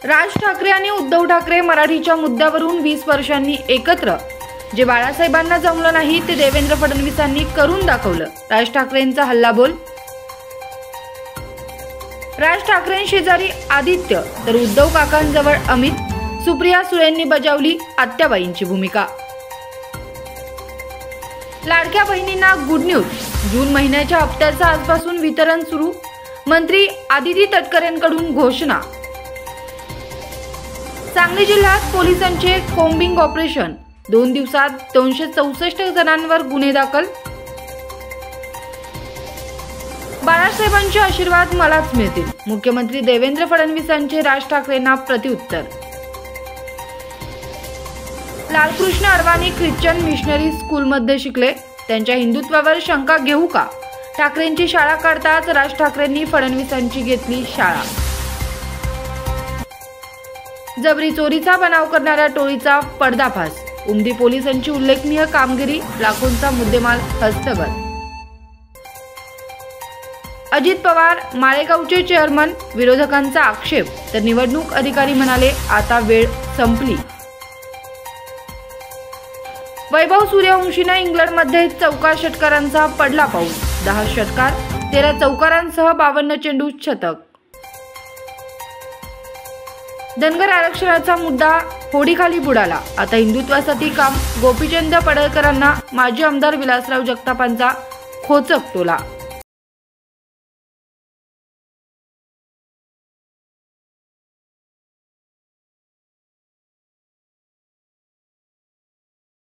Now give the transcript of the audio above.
राज ठाकरे आणि उद्धव ठाकरे मराठीच्या मुद्द्यावरून 20 वर्षांनी एकत्र. जे बाळासाहेबांना जमलं नाही ते देवेंद्र फडणवीसांनी करून दाखवलं. राज ठाकरेंचा हल्लाबोल. राज ठाकरेंशेजारी आदित्य तर उद्धव काकांजवळ अमित. सुप्रिया सुळेंनी बजावली आत्याबाईंची भूमिका. लाडक्या बहिणींना गुड न्यूज. जून महिन्याच्या हप्त्याचं आजपासून वितरण सुरू. मंत्री आदिती तटकरेंकडून घोषणा. सांगली जिल्ह्यात पोलिसांचे कोम्बिंग ऑपरेशन. 2 दिवसात 264 जणांवर गुन्हे दाखल. बाळासाहेबांचे आशीर्वाद मलाच मिळतील. मुख्यमंत्री देवेंद्र फडणवीसांचे राज ठाकरेंना प्रत्युत्तर. लालकृष्ण अडवाणी ख्रिश्चन मिशनरी स्कूलमध्ये शिकले. त्यांच्या हिंदुत्वावर शंका घेऊ का? ठाकरेंची शाळा काढताच राज ठाकरेंनी फडणवीसांची घेतली शाळा. जबरी चोरीचा बनाव करणाऱ्या टोळीचा पर्दाफाश. उमदी पोलिसांची उल्लेखनीय कामगिरी. लाखोंचा मुद्देमाल हस्तगत. अजित पवार माळेगावचे चेअरमन. विरोधकांचा आक्षेप तर निवडणूक अधिकारी म्हणाले आता वेळ संपली. वैभव सूर्यवंशीने इंग्लंडमध्ये 14 षटकारांचा पडला पाऊस. 10 षटकार 13 चौकारांसह 52 चेंडू शतक. धनगर आरक्षणाचा मुद्दा होडीखाली बुडाला. आता हिंदुत्वासाठी काम. गोपीचंद पडळकरांना माजी आमदार विलासराव जगतापांचा खोचक टोला.